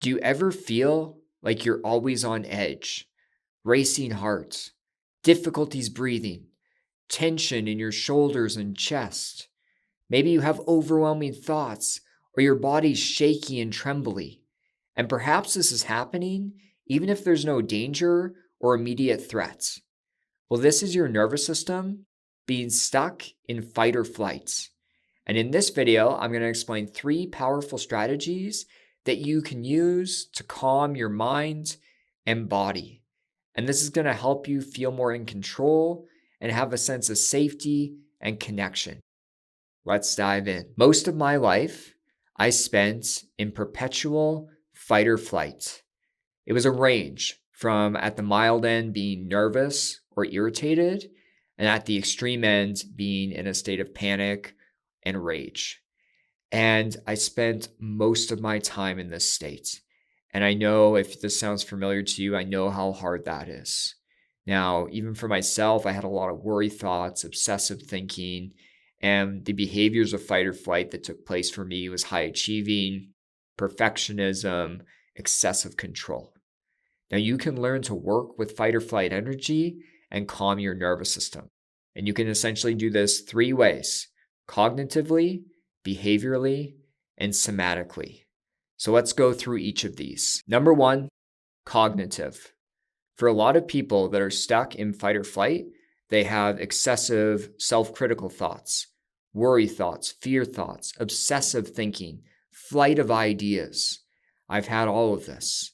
Do you ever feel like you're always on edge, racing heart, difficulties breathing, tension in your shoulders and chest? Maybe you have overwhelming thoughts or your body's shaky and trembly. And perhaps this is happening even if there's no danger or immediate threats. Well, this is your nervous system being stuck in fight or flight. And in this video, I'm going to explain 3 powerful strategies that you can use to calm your mind and body. And this is going to help you feel more in control and have a sense of safety and connection. Let's dive in. Most of my life, I spent in perpetual fight or flight. It was a range from at the mild end being nervous or irritated, and at the extreme end being in a state of panic and rage. And I spent most of my time in this state. And I know if this sounds familiar to you, I know how hard that is. Now, even for myself, I had a lot of worry thoughts, obsessive thinking, and the behaviors of fight or flight that took place for me was high achieving, perfectionism, excessive control. Now, you can learn to work with fight or flight energy and calm your nervous system. And you can essentially do this 3 ways: cognitively, behaviorally, and somatically. So let's go through each of these. Number 1, cognitive. For a lot of people that are stuck in fight or flight, they have excessive self-critical thoughts, worry thoughts, fear thoughts, obsessive thinking, flight of ideas. I've had all of this.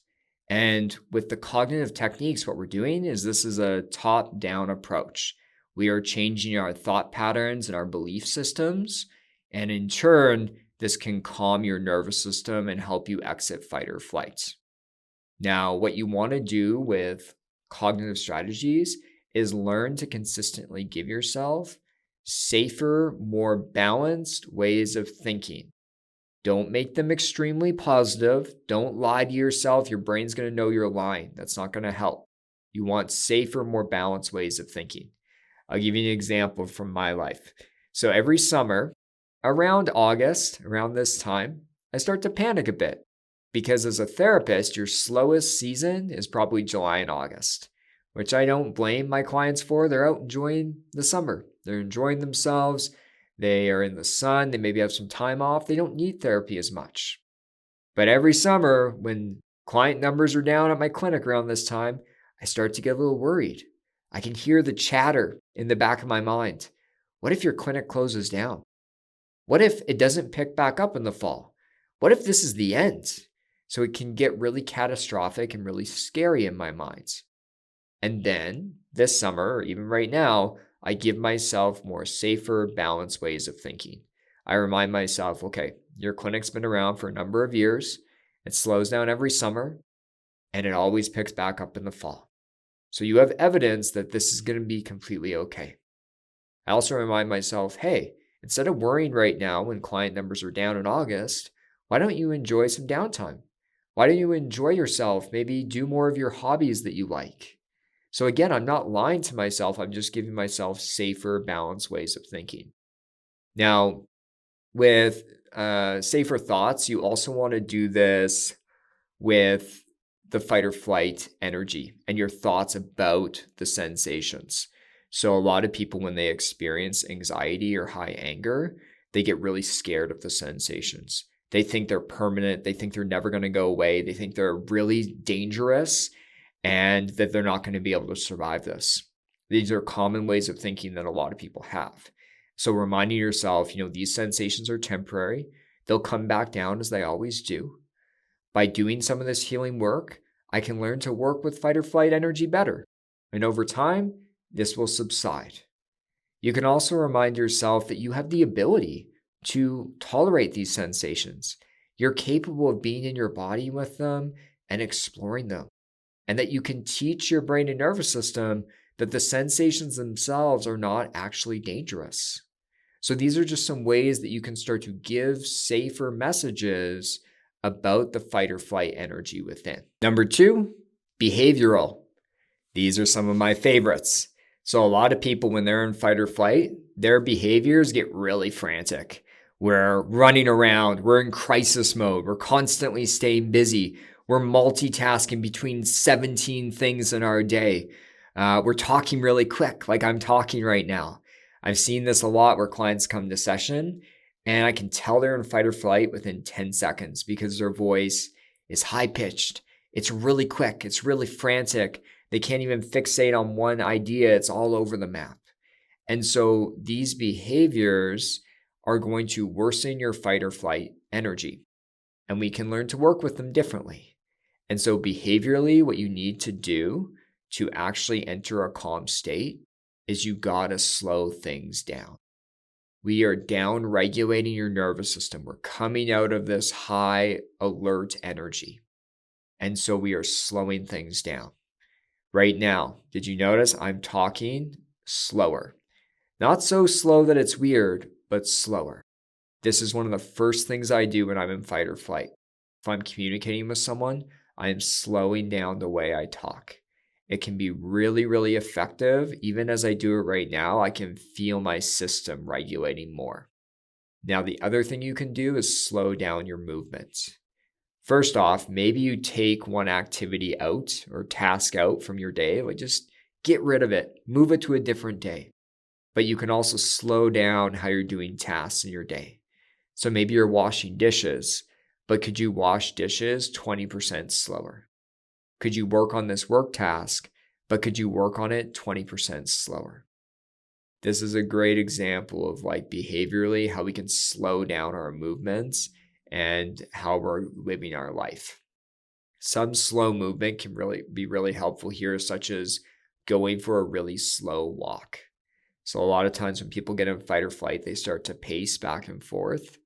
And with the cognitive techniques, what we're doing is this is a top-down approach. We are changing our thought patterns and our belief systems. And in turn, this can calm your nervous system and help you exit fight or flight. Now, what you want to do with cognitive strategies is learn to consistently give yourself safer, more balanced ways of thinking. Don't make them extremely positive. Don't lie to yourself. Your brain's going to know you're lying. That's not going to help. You want safer, more balanced ways of thinking. I'll give you an example from my life. So every summer, around August, around this time, I start to panic a bit because as a therapist, your slowest season is probably July and August, which I don't blame my clients for. They're out enjoying the summer. They're enjoying themselves. They are in the sun. They maybe have some time off. They don't need therapy as much. But every summer, when client numbers are down at my clinic around this time, I start to get a little worried. I can hear the chatter in the back of my mind. What if your clinic closes down? What if it doesn't pick back up in the fall? What if this is the end? So it can get really catastrophic and really scary in my mind. And then this summer, or even right now, I give myself more safer, balanced ways of thinking. I remind myself, okay, your clinic's been around for a number of years. It slows down every summer, and it always picks back up in the fall. So you have evidence that this is going to be completely okay. I also remind myself, hey, instead of worrying right now when client numbers are down in August, why don't you enjoy some downtime? Why don't you enjoy yourself? Maybe do more of your hobbies that you like. So again, I'm not lying to myself. I'm just giving myself safer, balanced ways of thinking. Now, with safer thoughts, you also want to do this with the fight or flight energy and your thoughts about the sensations. So a lot of people, when they experience anxiety or high anger, they get really scared of the sensations. They think they're permanent. They think they're never going to go away. They think they're really dangerous and that they're not going to be able to survive this. These are common ways of thinking that a lot of people have. So reminding yourself, these sensations are temporary. They'll come back down as they always do. By doing some of this healing work, I can learn to work with fight or flight energy better. And over time, this will subside. You can also remind yourself that you have the ability to tolerate these sensations. You're capable of being in your body with them and exploring them. And that you can teach your brain and nervous system that the sensations themselves are not actually dangerous. So these are just some ways that you can start to give safer messages about the fight or flight energy within. Number 2, behavioral. These are some of my favorites. So a lot of people, when they're in fight or flight, their behaviors get really frantic. We're running around. We're in crisis mode. We're constantly staying busy. We're multitasking between 17 things in our day. We're talking really quick, like I'm talking right now. I've seen this a lot where clients come to session and I can tell they're in fight or flight within 10 seconds because their voice is high pitched. It's really quick. It's really frantic. They can't even fixate on one idea. It's all over the map. And so these behaviors are going to worsen your fight or flight energy, and we can learn to work with them differently. And so behaviorally, what you need to do to actually enter a calm state is you gotta slow things down. We are down regulating your nervous system. We're coming out of this high alert energy. And so we are slowing things down. Right now, did you notice I'm talking slower? Not so slow that it's weird, but slower. This is one of the first things I do when I'm in fight or flight. If I'm communicating with someone, I am slowing down the way I talk. It can be really, really effective. Even as I do it right now, I can feel my system regulating more. Now, the other thing you can do is slow down your movements. First off, maybe you take one activity out or task out from your day, like just get rid of it, move it to a different day. But you can also slow down how you're doing tasks in your day. So maybe you're washing dishes, but could you wash dishes 20% slower? Could you work on this work task, but could you work on it 20% slower? This is a great example of like behaviorally how we can slow down our movements and how we're living our life. Some slow movement can really be really helpful here, such as going for a really slow walk. So a lot of times when people get in fight or flight, they start to pace back and forth.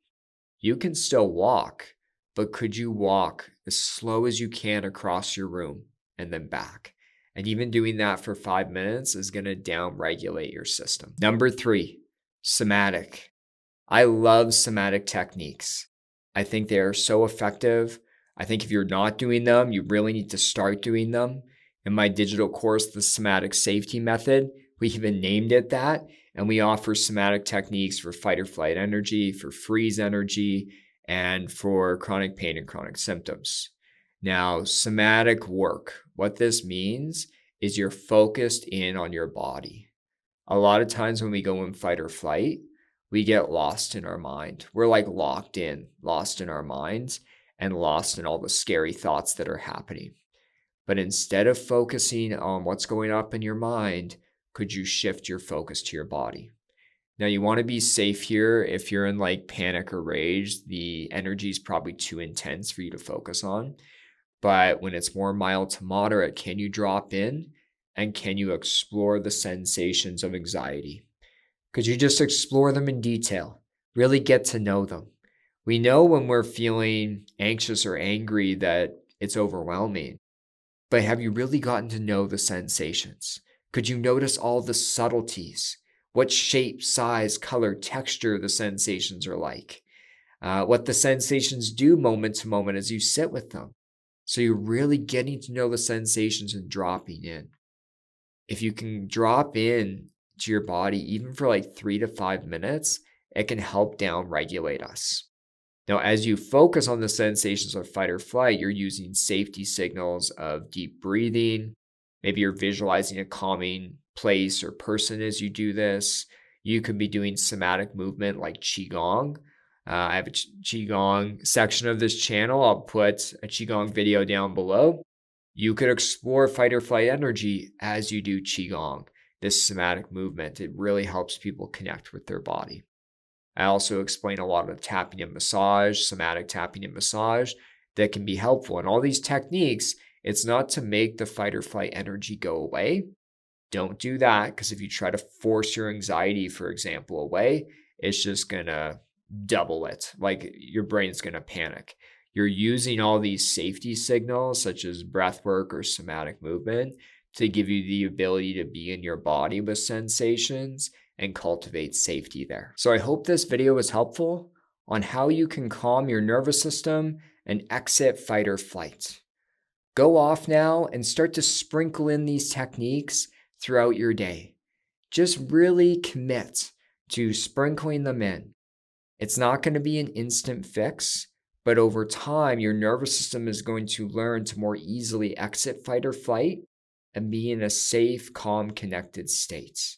You can still walk, but could you walk as slow as you can across your room and then back? And even doing that for 5 minutes is going to down-regulate your system. Number 3, somatic. I love somatic techniques. I think they are so effective. I think if you're not doing them, you really need to start doing them. In my digital course, the Somatic Safety Method, we even named it that. And we offer somatic techniques for fight or flight energy, for freeze energy, and for chronic pain and chronic symptoms. Now, somatic work, what this means is you're focused in on your body. A lot of times when we go in fight or flight, we get lost in our mind. We're like locked in, lost in our minds, and lost in all the scary thoughts that are happening. But instead of focusing on what's going up in your mind, could you shift your focus to your body? Now, you want to be safe here. If you're in like panic or rage, the energy is probably too intense for you to focus on. But when it's more mild to moderate, can you drop in and can you explore the sensations of anxiety? Could you just explore them in detail? Really get to know them. We know when we're feeling anxious or angry that it's overwhelming, but have you really gotten to know the sensations? Could you notice all the subtleties? What shape, size, color, texture the sensations are like? What the sensations do moment to moment as you sit with them. So you're really getting to know the sensations and dropping in. If you can drop in to your body, even for like 3 to 5 minutes, it can help down regulate us. Now, as you focus on the sensations of fight or flight, you're using safety signals of deep breathing. Maybe you're visualizing a calming place or person as you do this. You could be doing somatic movement like Qigong. I have a Qigong section of this channel. I'll put a Qigong video down below. You could explore fight or flight energy as you do Qigong, this somatic movement. It really helps people connect with their body. I also explain a lot of tapping and massage, somatic tapping and massage that can be helpful. And all these techniques, it's not to make the fight or flight energy go away. Don't do that, because if you try to force your anxiety, for example, away, it's just going to double it. Like your brain's going to panic. You're using all these safety signals, such as breath work or somatic movement, to give you the ability to be in your body with sensations and cultivate safety there. So I hope this video was helpful on how you can calm your nervous system and exit fight or flight. Go off now and start to sprinkle in these techniques throughout your day. Just really commit to sprinkling them in. It's not going to be an instant fix, But over time, your nervous system is going to learn to more easily exit fight or flight and be in a safe, calm, connected state.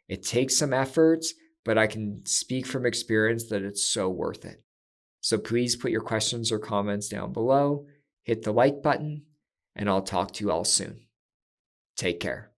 It takes some effort, but I can speak from experience that it's so worth it. So please put your questions or comments down below, hit the like button, and I'll talk to you all soon. Take care.